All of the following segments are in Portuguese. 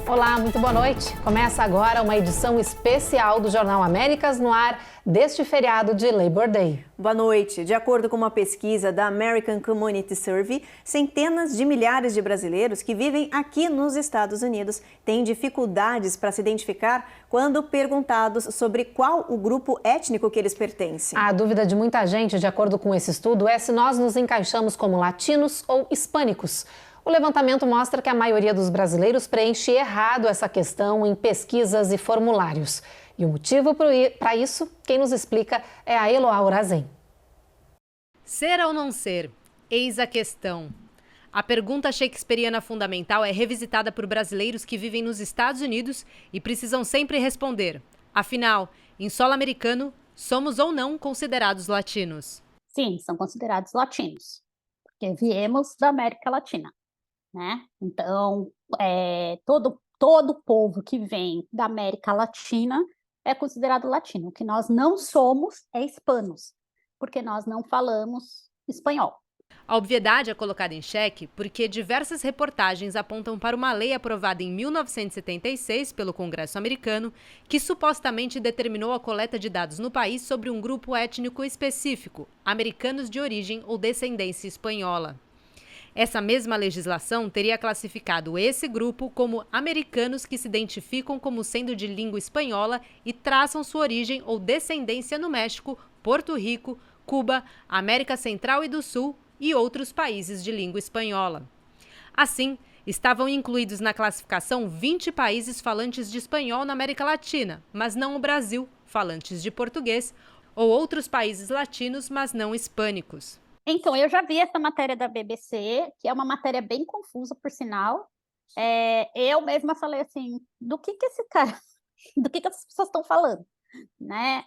Olá, muito boa noite. Começa agora uma edição especial do Jornal Américas no ar deste feriado de Labor Day. Boa noite. De acordo com uma pesquisa da American Community Survey, centenas de milhares de brasileiros que vivem aqui nos Estados Unidos têm dificuldades para se identificar quando perguntados sobre qual o grupo étnico que eles pertencem. A dúvida de muita gente, de acordo com esse estudo, é se nós nos encaixamos como latinos ou hispânicos. O levantamento mostra que a maioria dos brasileiros preenche errado essa questão em pesquisas e formulários. E o motivo para isso, quem nos explica é a Eloá Urazen. Ser ou não ser? Eis a questão. A pergunta shakespeariana fundamental é revisitada por brasileiros que vivem nos Estados Unidos e precisam sempre responder. Afinal, em solo americano, somos ou não considerados latinos? Sim, são considerados latinos, porque viemos da América Latina, né? Então, todo povo que vem da América Latina é considerado latino. O que nós não somos é hispanos, porque nós não falamos espanhol. A obviedade é colocada em xeque porque diversas reportagens apontam para uma lei aprovada em 1976 pelo Congresso americano que supostamente determinou a coleta de dados no país sobre um grupo étnico específico, americanos de origem ou descendência espanhola. Essa mesma legislação teria classificado esse grupo como americanos que se identificam como sendo de língua espanhola e traçam sua origem ou descendência no México, Porto Rico, Cuba, América Central e do Sul e outros países de língua espanhola. Assim, estavam incluídos na classificação 20 países falantes de espanhol na América Latina, mas não o Brasil, falantes de português, ou outros países latinos, mas não hispânicos. Então, eu já vi essa matéria da BBC, que é uma matéria bem confusa, por sinal. Eu mesma falei assim, do que essas pessoas estão falando, né?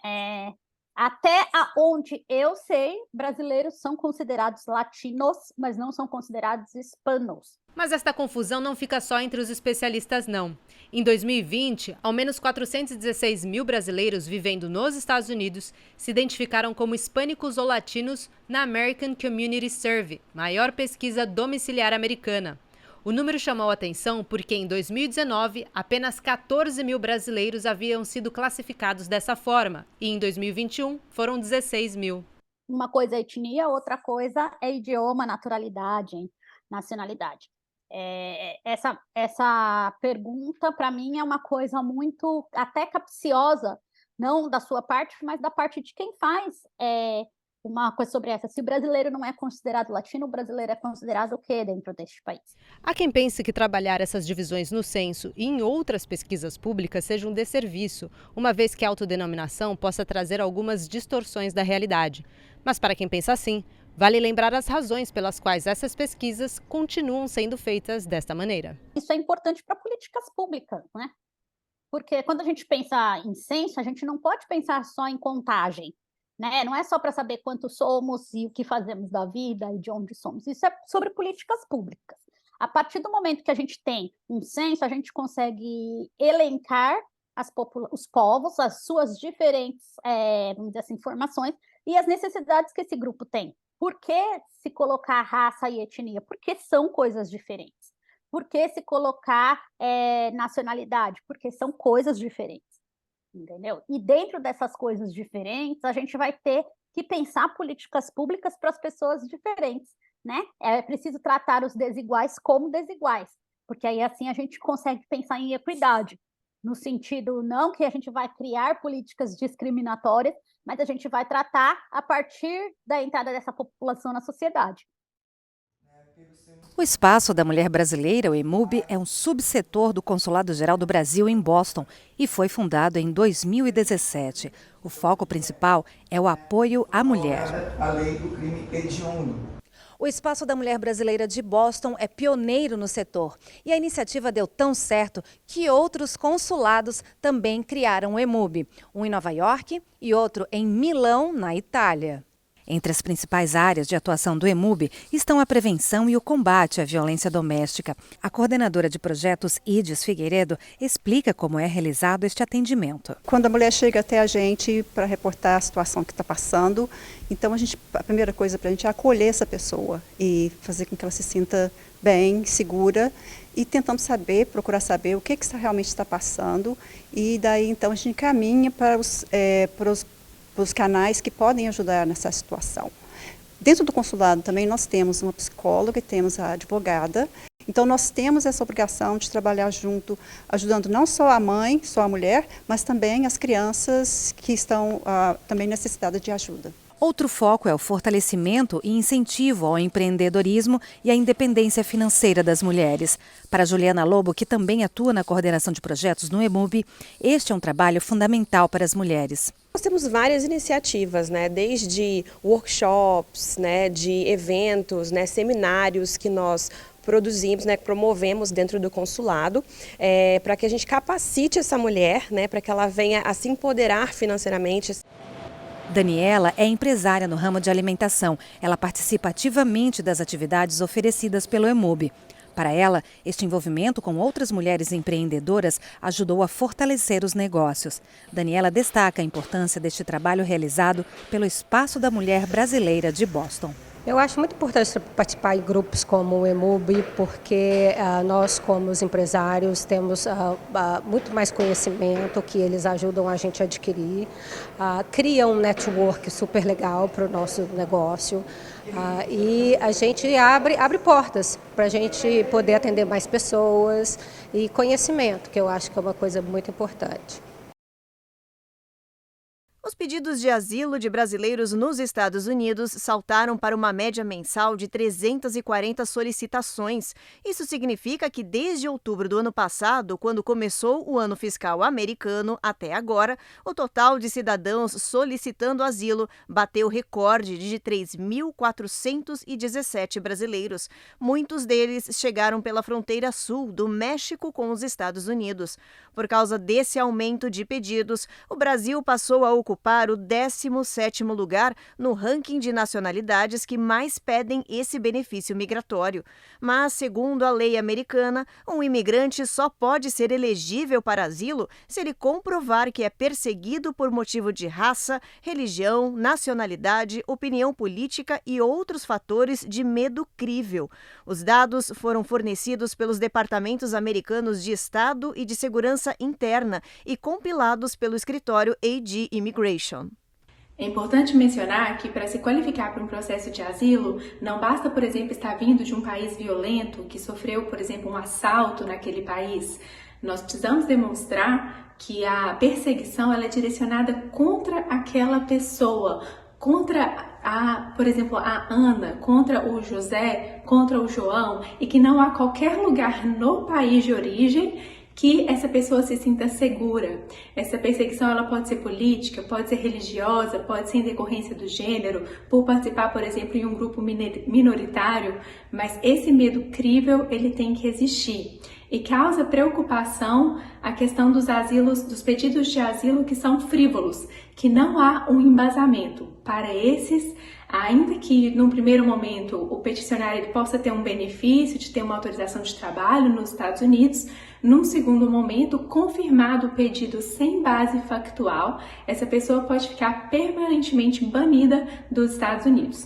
Até onde eu sei, brasileiros são considerados latinos, mas não são considerados hispanos. Mas esta confusão não fica só entre os especialistas, não. Em 2020, ao menos 416 mil brasileiros vivendo nos Estados Unidos se identificaram como hispânicos ou latinos na American Community Survey, maior pesquisa domiciliar americana. O número chamou a atenção porque, em 2019, apenas 14 mil brasileiros haviam sido classificados dessa forma, e em 2021 foram 16 mil. Uma coisa é etnia, outra coisa é idioma, naturalidade, nacionalidade. Essa pergunta, para mim, é uma coisa muito, até capciosa, não da sua parte, mas da parte de quem faz uma coisa sobre essa. Se o brasileiro não é considerado latino, o brasileiro é considerado o quê dentro deste país? Há quem pense que trabalhar essas divisões no censo e em outras pesquisas públicas seja um desserviço, uma vez que a autodenominação possa trazer algumas distorções da realidade. Mas para quem pensa assim, vale lembrar as razões pelas quais essas pesquisas continuam sendo feitas desta maneira. Isso é importante para políticas públicas, né? Porque quando a gente pensa em censo, a gente não pode pensar só em contagem, né? Não é só para saber quantos somos e o que fazemos da vida e de onde somos. Isso é sobre políticas públicas. A partir do momento que a gente tem um censo, a gente consegue elencar os povos, as suas diferentes, vamos dizer assim, informações e as necessidades que esse grupo tem. Por que se colocar raça e etnia? Porque são coisas diferentes. Por que se colocar nacionalidade? Porque são coisas diferentes. Entendeu? E dentro dessas coisas diferentes, a gente vai ter que pensar políticas públicas para as pessoas diferentes, né? É preciso tratar os desiguais como desiguais, porque aí assim a gente consegue pensar em equidade, no sentido não que a gente vai criar políticas discriminatórias, mas a gente vai tratar a partir da entrada dessa população na sociedade. O Espaço da Mulher Brasileira, o EMUB, é um subsetor do Consulado-Geral do Brasil em Boston e foi fundado em 2017. O foco principal é o apoio à mulher. A lei do crime hediondo. O Espaço da Mulher Brasileira de Boston é pioneiro no setor e a iniciativa deu tão certo que outros consulados também criaram o EMUB, um em Nova York e outro em Milão, na Itália. Entre as principais áreas de atuação do EMUB estão a prevenção e o combate à violência doméstica. A coordenadora de projetos, Ides Figueiredo, explica como é realizado este atendimento. Quando a mulher chega até a gente para reportar a situação que está passando, então a primeira coisa para a gente é acolher essa pessoa e fazer com que ela se sinta bem, segura, e tentamos procurar saber o que realmente está passando, e daí então a gente encaminha para os canais que podem ajudar nessa situação. Dentro do consulado também nós temos uma psicóloga e temos a advogada, então nós temos essa obrigação de trabalhar junto, ajudando não só a mãe, só a mulher, mas também as crianças que estão também necessitadas de ajuda. Outro foco é o fortalecimento e incentivo ao empreendedorismo e à independência financeira das mulheres. Para Juliana Lobo, que também atua na coordenação de projetos no EMUB, este é um trabalho fundamental para as mulheres. Nós temos várias iniciativas, desde workshops, de eventos, seminários que nós produzimos, promovemos dentro do consulado, para que a gente capacite essa mulher, para que ela venha a se empoderar financeiramente. Daniela é empresária no ramo de alimentação. Ela participa ativamente das atividades oferecidas pelo EMUB. Para ela, este envolvimento com outras mulheres empreendedoras ajudou a fortalecer os negócios. Daniela destaca a importância deste trabalho realizado pelo Espaço da Mulher Brasileira de Boston. Eu acho muito importante participar em grupos como o EMUB, porque nós, como os empresários, temos muito mais conhecimento que eles ajudam a gente a adquirir, criam um network super legal para o nosso negócio e a gente abre portas para a gente poder atender mais pessoas e conhecimento, que eu acho que é uma coisa muito importante. Os pedidos de asilo de brasileiros nos Estados Unidos saltaram para uma média mensal de 340 solicitações. Isso significa que desde outubro do ano passado, quando começou o ano fiscal americano, até agora, o total de cidadãos solicitando asilo bateu recorde de 3.417 brasileiros. Muitos deles chegaram pela fronteira sul do México com os Estados Unidos. Por causa desse aumento de pedidos, o Brasil passou a ocupar o 17º lugar no ranking de nacionalidades que mais pedem esse benefício migratório. Mas, segundo a lei americana, um imigrante só pode ser elegível para asilo se ele comprovar que é perseguido por motivo de raça, religião, nacionalidade, opinião política e outros fatores de medo crível. Os dados foram fornecidos pelos departamentos americanos de Estado e de Segurança Interna e compilados pelo escritório AG Immigration. É importante mencionar que para se qualificar para um processo de asilo, não basta, por exemplo, estar vindo de um país violento, que sofreu, por exemplo, um assalto naquele país. Nós precisamos demonstrar que a perseguição ela é direcionada contra aquela pessoa, contra por exemplo, a Ana, contra o José, contra o João, e que não há qualquer lugar no país de origem que essa pessoa se sinta segura. Essa perseguição ela pode ser política, pode ser religiosa, pode ser em decorrência do gênero, por participar, por exemplo, em um grupo minoritário, mas esse medo crível ele tem que existir. E causa preocupação a questão dos pedidos de asilo que são frívolos, que não há um embasamento. Para esses, ainda que num primeiro momento o peticionário ele possa ter um benefício de ter uma autorização de trabalho nos Estados Unidos, num segundo momento, confirmado o pedido sem base factual, essa pessoa pode ficar permanentemente banida dos Estados Unidos.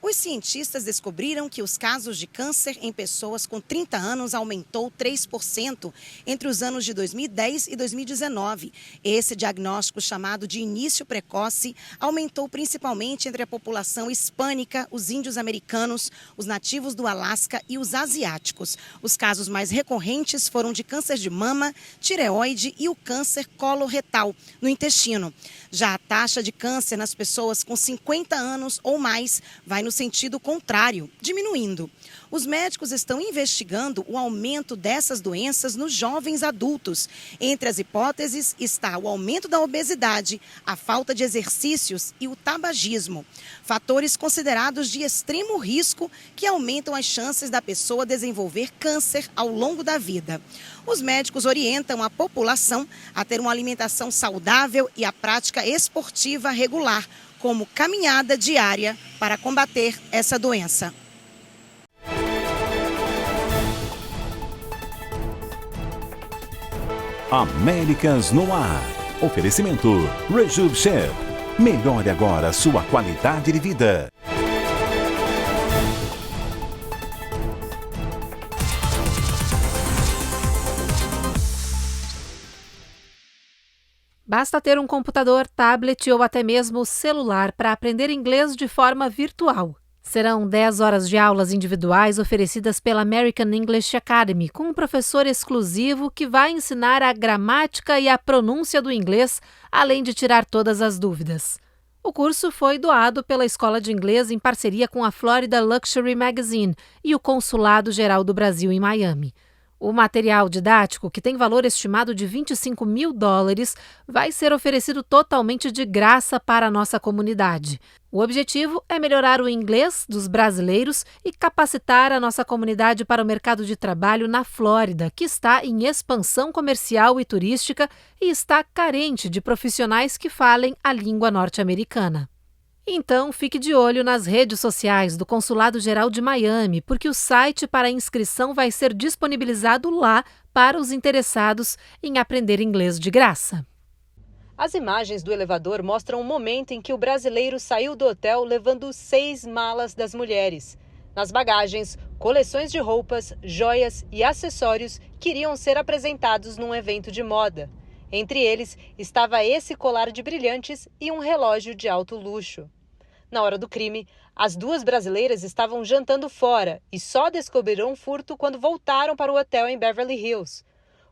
Os cientistas descobriram que os casos de câncer em pessoas com 30 anos aumentou 3% entre os anos de 2010 e 2019. Esse diagnóstico, chamado de início precoce, aumentou principalmente entre a população hispânica, os índios americanos, os nativos do Alasca e os asiáticos. Os casos mais recorrentes foram de câncer de mama, tireoide e o câncer coloretal, no intestino. Já a taxa de câncer nas pessoas com 50 anos ou mais vai no sentido contrário, diminuindo. Os médicos estão investigando o aumento dessas doenças nos jovens adultos. Entre as hipóteses está o aumento da obesidade, a falta de exercícios e o tabagismo. Fatores considerados de extremo risco que aumentam as chances da pessoa desenvolver câncer ao longo da vida. Os médicos orientam a população a ter uma alimentação saudável e a prática esportiva regular, como caminhada diária para combater essa doença. Américas no Ar. Oferecimento Rejuve Chef. Melhore agora sua qualidade de vida. Basta ter um computador, tablet ou até mesmo celular para aprender inglês de forma virtual. Serão 10 horas de aulas individuais oferecidas pela American English Academy, com um professor exclusivo que vai ensinar a gramática e a pronúncia do inglês, além de tirar todas as dúvidas. O curso foi doado pela Escola de Inglês em parceria com a Florida Luxury Magazine e o Consulado Geral do Brasil em Miami. O material didático, que tem valor estimado de $25 mil, vai ser oferecido totalmente de graça para a nossa comunidade. O objetivo é melhorar o inglês dos brasileiros e capacitar a nossa comunidade para o mercado de trabalho na Flórida, que está em expansão comercial e turística e está carente de profissionais que falem a língua norte-americana. Então, fique de olho nas redes sociais do Consulado Geral de Miami, porque o site para a inscrição vai ser disponibilizado lá para os interessados em aprender inglês de graça. As imagens do elevador mostram o momento em que o brasileiro saiu do hotel levando 6 malas das mulheres. Nas bagagens, coleções de roupas, joias e acessórios que iriam ser apresentados num evento de moda. Entre eles estava esse colar de brilhantes e um relógio de alto luxo. Na hora do crime, as 2 brasileiras estavam jantando fora e só descobriram o furto quando voltaram para o hotel em Beverly Hills.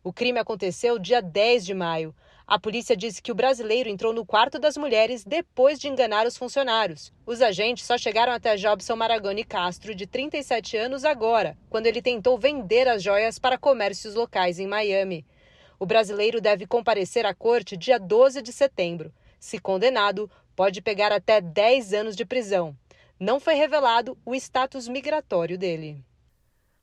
O crime aconteceu dia 10 de maio. A polícia disse que o brasileiro entrou no quarto das mulheres depois de enganar os funcionários. Os agentes só chegaram até Jobson Maragoni Castro, de 37 anos agora, quando ele tentou vender as joias para comércios locais em Miami. O brasileiro deve comparecer à corte dia 12 de setembro. Se condenado, pode pegar até 10 anos de prisão. Não foi revelado o status migratório dele.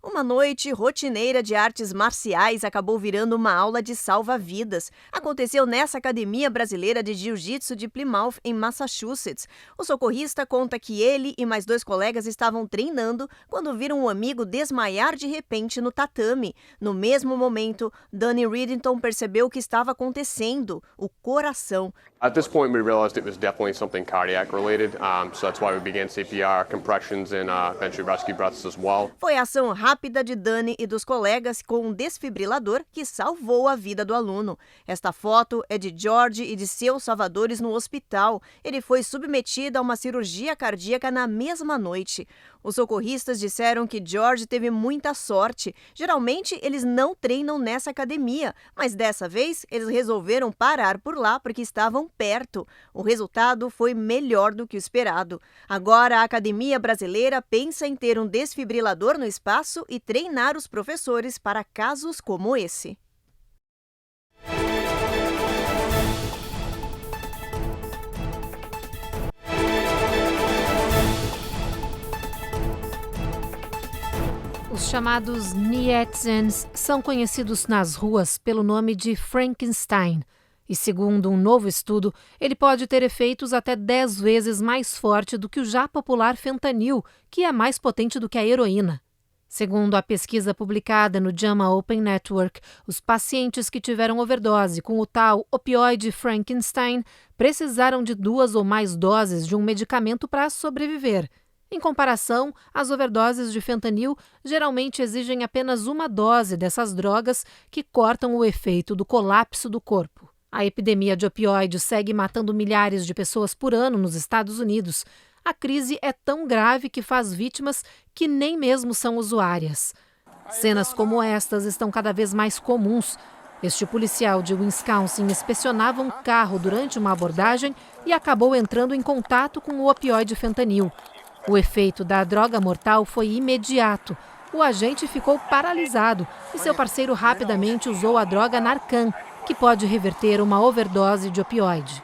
Uma noite rotineira de artes marciais acabou virando uma aula de salva-vidas. Aconteceu nessa Academia Brasileira de Jiu-Jitsu de Plymouth, em Massachusetts. O socorrista conta que ele e mais 2 colegas estavam treinando quando viram um amigo desmaiar de repente no tatame. No mesmo momento, Danny Riddington percebeu o que estava acontecendo: o coração. At this point, we realized it was definitely something cardiac related, so that's why we began CPR, compressions, and eventually rescue breaths as well. Foi a ação rápida de Danny e dos colegas com um desfibrilador que salvou a vida do aluno. Esta foto é de George e de seus salvadores no hospital. Ele foi submetido a uma cirurgia cardíaca na mesma noite. Os socorristas disseram que George teve muita sorte. Geralmente, eles não treinam nessa academia, mas dessa vez eles resolveram parar por lá porque estavam perto. O resultado foi melhor do que o esperado. Agora, a Academia Brasileira pensa em ter um desfibrilador no espaço e treinar os professores para casos como esse. Os chamados Nietzscheans são conhecidos nas ruas pelo nome de Frankenstein. E segundo um novo estudo, ele pode ter efeitos até 10 vezes mais forte do que o já popular fentanil, que é mais potente do que a heroína. Segundo a pesquisa publicada no JAMA Open Network, os pacientes que tiveram overdose com o tal opioide Frankenstein precisaram de 2 ou mais doses de um medicamento para sobreviver. Em comparação, as overdoses de fentanil geralmente exigem apenas 1 dose dessas drogas que cortam o efeito do colapso do corpo. A epidemia de opioides segue matando milhares de pessoas por ano nos Estados Unidos. A crise é tão grave que faz vítimas que nem mesmo são usuárias. Cenas como estas estão cada vez mais comuns. Este policial de Wisconsin inspecionava um carro durante uma abordagem e acabou entrando em contato com o opioide fentanil. O efeito da droga mortal foi imediato. O agente ficou paralisado e seu parceiro rapidamente usou a droga Narcan, que pode reverter uma overdose de opioide.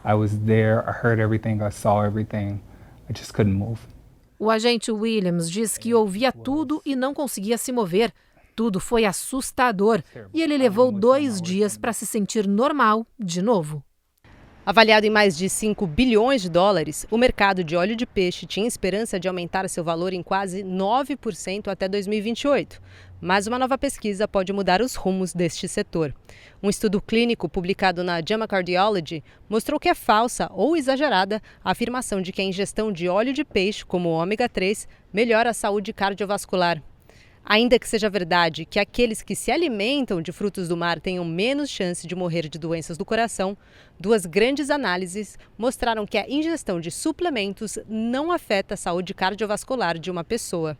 I was there, I heard everything, I saw everything. I just couldn't move. O agente Williams diz que ouvia tudo e não conseguia se mover. Tudo foi assustador e ele levou 2 dias para se sentir normal de novo. Avaliado em mais de 5 bilhões de dólares, o mercado de óleo de peixe tinha esperança de aumentar seu valor em quase 9% até 2028. Mas uma nova pesquisa pode mudar os rumos deste setor. Um estudo clínico publicado na JAMA Cardiology mostrou que é falsa ou exagerada a afirmação de que a ingestão de óleo de peixe, como o ômega 3, melhora a saúde cardiovascular. Ainda que seja verdade que aqueles que se alimentam de frutos do mar tenham menos chance de morrer de doenças do coração, 2 grandes análises mostraram que a ingestão de suplementos não afeta a saúde cardiovascular de uma pessoa.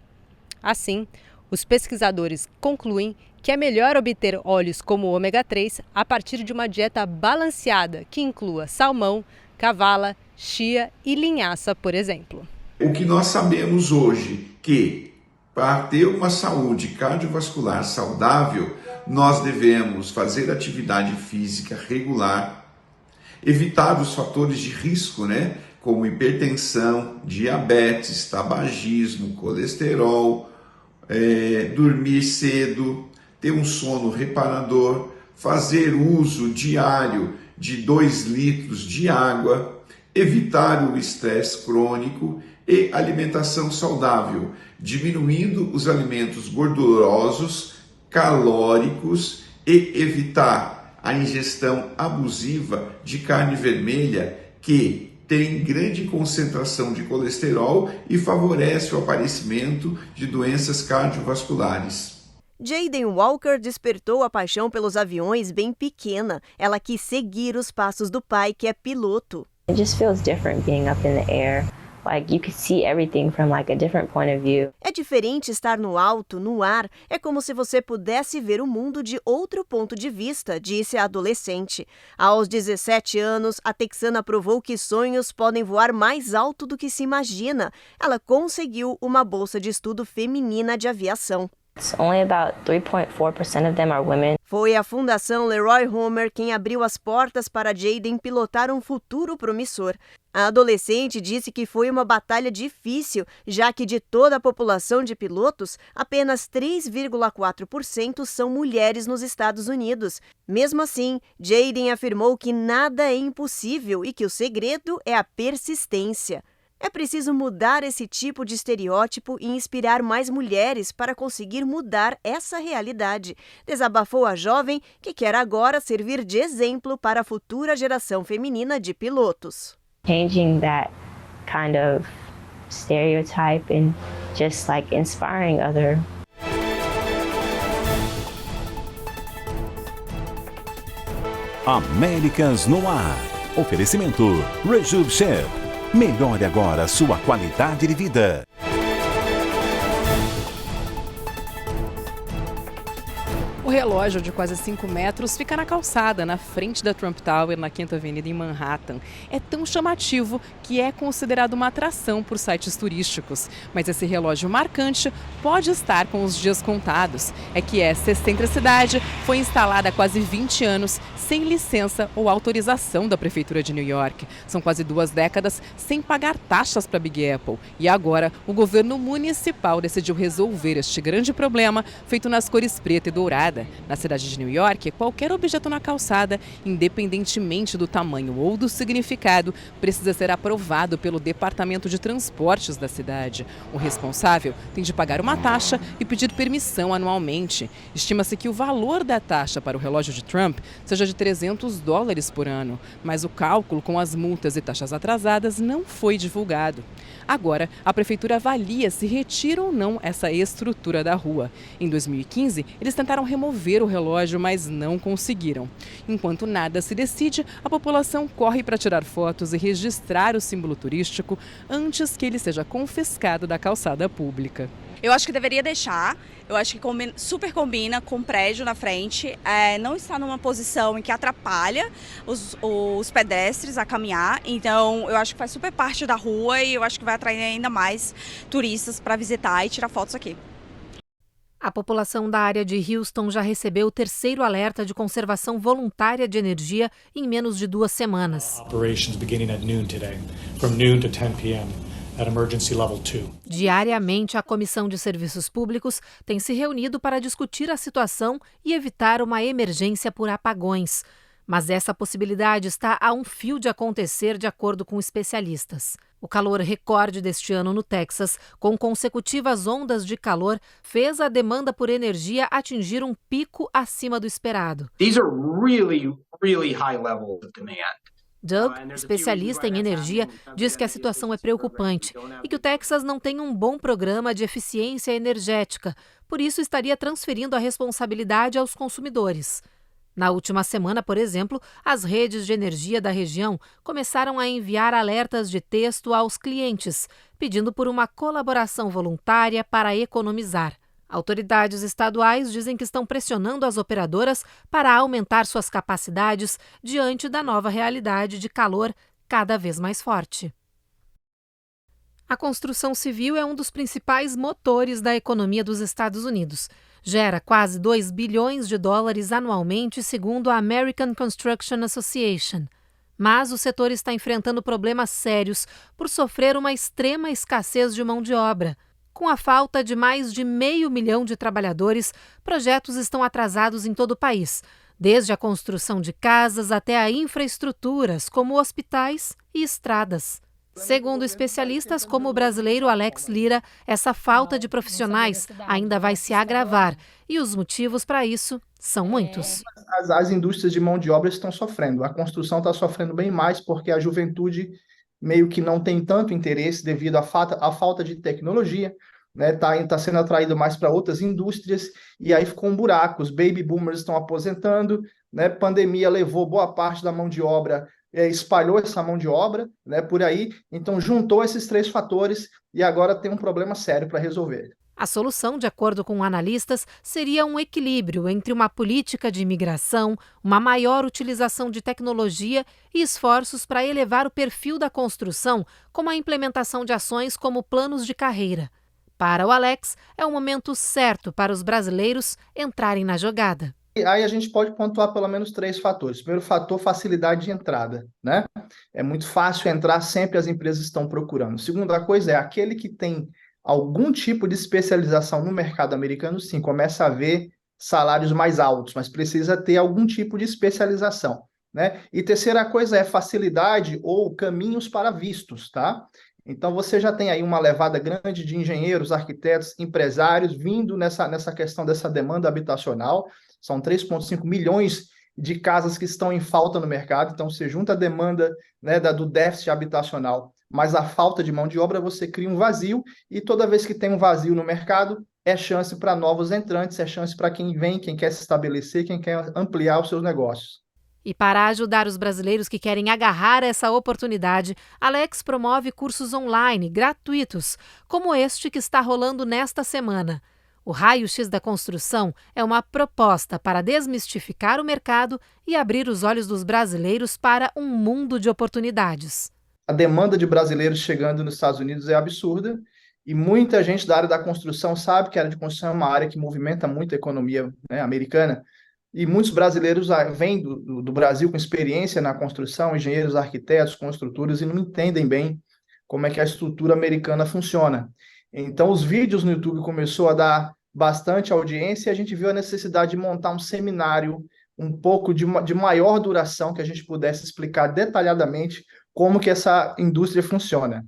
Assim, os pesquisadores concluem que é melhor obter óleos como o ômega 3 a partir de uma dieta balanceada que inclua salmão, cavala, chia e linhaça, por exemplo. O que nós sabemos hoje que para ter uma saúde cardiovascular saudável, nós devemos fazer atividade física regular, evitar os fatores de risco, como hipertensão, diabetes, tabagismo, colesterol, dormir cedo, ter um sono reparador, fazer uso diário de 2 litros de água, evitar o estresse crônico e alimentação saudável, diminuindo os alimentos gordurosos, calóricos e evitar a ingestão abusiva de carne vermelha que tem grande concentração de colesterol e favorece o aparecimento de doenças cardiovasculares. Jaden Walker despertou a paixão pelos aviões bem pequena. Ela quis seguir os passos do pai, que é piloto. It just feels different being up in the air. Like you could see everything from a different point of view. É diferente estar no alto, no ar. É como se você pudesse ver o mundo de outro ponto de vista, disse a adolescente. Aos 17 anos, a texana provou que sonhos podem voar mais alto do que se imagina. Ela conseguiu uma bolsa de estudo feminina de aviação. Only about 3.4% of them are women. Foi a Fundação Leroy Homer quem abriu as portas para Jaden pilotar um futuro promissor. A adolescente disse que foi uma batalha difícil, já que de toda a população de pilotos, apenas 3,4% são mulheres nos Estados Unidos. Mesmo assim, Jaden afirmou que nada é impossível e que o segredo é a persistência. É preciso mudar esse tipo de estereótipo e inspirar mais mulheres para conseguir mudar essa realidade, desabafou a jovem que quer agora servir de exemplo para a futura geração feminina de pilotos. Changing that kind of stereotype and just inspiring other. Américas no ar. Oferecimento Rejuve Chef. Melhore agora sua qualidade de vida. O relógio de quase 5 metros fica na calçada, na frente da Trump Tower, na 5ª Avenida em Manhattan. É tão chamativo que é considerado uma atração por sites turísticos. Mas esse relógio marcante pode estar com os dias contados. É que essa excentricidade foi instalada há quase 20 anos, sem licença ou autorização da Prefeitura de New York. São quase 2 décadas sem pagar taxas para a Big Apple. E agora, o governo municipal decidiu resolver este grande problema, feito nas cores preta e dourada. Na cidade de New York, qualquer objeto na calçada, independentemente do tamanho ou do significado, precisa ser aprovado pelo Departamento de Transportes da cidade. O responsável tem de pagar uma taxa e pedir permissão anualmente. Estima-se que o valor da taxa para o relógio de Trump seja de $300 por ano, mas o cálculo com as multas e taxas atrasadas não foi divulgado. Agora, a prefeitura avalia se retira ou não essa estrutura da rua. Em 2015, eles tentaram remover o relógio, mas não conseguiram. Enquanto nada se decide, a população corre para tirar fotos e registrar o símbolo turístico antes que ele seja confiscado da calçada pública. Eu acho que deveria deixar, eu acho que super combina com o prédio na frente, não está numa posição em que atrapalha os pedestres a caminhar, então eu acho que faz super parte da rua e eu acho que vai atrair ainda mais turistas para visitar e tirar fotos aqui. A população da área de Houston já recebeu o 3º alerta de conservação voluntária de energia em menos de 2 semanas. Operations beginning at noon today, from noon to 10 p.m. at emergency level 2. Diariamente, a Comissão de Serviços Públicos tem se reunido para discutir a situação e evitar uma emergência por apagões. Mas essa possibilidade está a um fio de acontecer, de acordo com especialistas. O calor recorde deste ano no Texas, com consecutivas ondas de calor, fez a demanda por energia atingir um pico acima do esperado. These are really high levels of demand. Doug, especialista em energia, diz que a situação é preocupante e que o Texas não tem um bom programa de eficiência energética, por isso estaria transferindo a responsabilidade aos consumidores. Na última semana, por exemplo, as redes de energia da região começaram a enviar alertas de texto aos clientes, pedindo por uma colaboração voluntária para economizar. Autoridades estaduais dizem que estão pressionando as operadoras para aumentar suas capacidades diante da nova realidade de calor cada vez mais forte. A construção civil é um dos principais motores da economia dos Estados Unidos. Gera quase 2 bilhões de dólares anualmente, segundo a American Construction Association. Mas o setor está enfrentando problemas sérios por sofrer uma extrema escassez de mão de obra. Com a falta de mais de 500 mil de trabalhadores, projetos estão atrasados em todo o país, desde a construção de casas até a infraestruturas, como hospitais e estradas. Segundo especialistas como o brasileiro Alex Lira, essa falta de profissionais ainda vai se agravar e os motivos para isso são muitos. As indústrias de mão de obra estão sofrendo, a construção está sofrendo bem mais porque a juventude meio que não tem tanto interesse devido à falta de tecnologia, né? Tá sendo atraído mais para outras indústrias e aí ficou um buraco, os baby boomers estão aposentando, né? Pandemia levou boa parte da mão de obra, espalhou essa mão de obra, né, por aí, então juntou esses 3 fatores e agora tem um problema sério para resolver. A solução, de acordo com analistas, seria um equilíbrio entre uma política de imigração, uma maior utilização de tecnologia e esforços para elevar o perfil da construção, como a implementação de ações como planos de carreira. Para o Alex, é o momento certo para os brasileiros entrarem na jogada. Aí a gente pode pontuar pelo menos 3 fatores. Primeiro fator, facilidade de entrada, né? É muito fácil entrar, sempre as empresas estão procurando. Segunda coisa é aquele que tem algum tipo de especialização no mercado americano, sim, começa a ver salários mais altos, mas precisa ter algum tipo de especialização, né? E terceira coisa é facilidade ou caminhos para vistos, tá? Então você já tem aí uma levada grande de engenheiros, arquitetos, empresários vindo nessa questão dessa demanda habitacional. São 3,5 milhões de casas que estão em falta no mercado, então você junta a demanda, né, do déficit habitacional, mas a falta de mão de obra, você cria um vazio, e toda vez que tem um vazio no mercado, é chance para novos entrantes, é chance para quem vem, quem quer se estabelecer, quem quer ampliar os seus negócios. E para ajudar os brasileiros que querem agarrar essa oportunidade, Alex promove cursos online gratuitos, como este que está rolando nesta semana. O Raio-X da Construção é uma proposta para desmistificar o mercado e abrir os olhos dos brasileiros para um mundo de oportunidades. A demanda de brasileiros chegando nos Estados Unidos é absurda e muita gente da área da construção sabe que a área de construção é uma área que movimenta muito a economia, né, americana. E muitos brasileiros vêm do Brasil com experiência na construção, engenheiros, arquitetos, construtores, e não entendem bem como é que a estrutura americana funciona. Então, os vídeos no YouTube começou a dar bastante audiência e a gente viu a necessidade de montar um seminário um pouco de maior duração, que a gente pudesse explicar detalhadamente como que essa indústria funciona.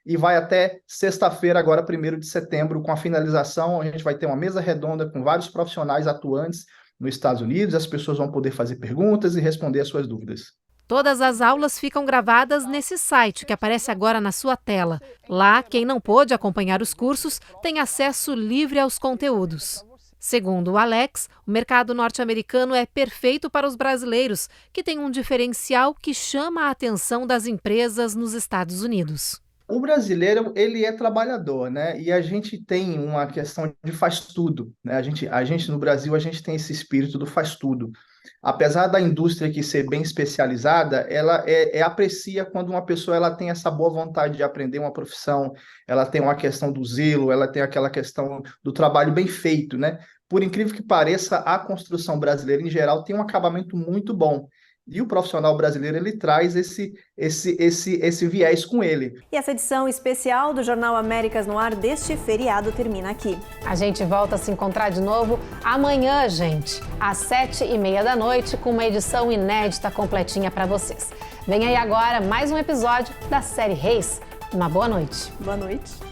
E vai até sexta-feira, agora 1º de setembro, com a finalização, a gente vai ter uma mesa redonda com vários profissionais atuantes nos Estados Unidos, as pessoas vão poder fazer perguntas e responder as suas dúvidas. Todas as aulas ficam gravadas nesse site que aparece agora na sua tela. Lá, quem não pôde acompanhar os cursos tem acesso livre aos conteúdos. Segundo o Alex, o mercado norte-americano é perfeito para os brasileiros, que tem um diferencial que chama a atenção das empresas nos Estados Unidos. O brasileiro, ele é trabalhador, né? E a gente tem uma questão de faz tudo, né? A gente no Brasil, a gente tem esse espírito do faz tudo. Apesar da indústria aqui ser bem especializada, ela aprecia quando uma pessoa ela tem essa boa vontade de aprender uma profissão, ela tem uma questão do zelo, ela tem aquela questão do trabalho bem feito, né? Por incrível que pareça, a construção brasileira, em geral, tem um acabamento muito bom. E o profissional brasileiro, ele traz esse viés com ele. E essa edição especial do Jornal Américas no Ar deste feriado termina aqui. A gente volta a se encontrar de novo amanhã, gente, às 7h30 da noite, com uma edição inédita completinha para vocês. Vem aí agora mais um episódio da série Reis. Uma boa noite. Boa noite.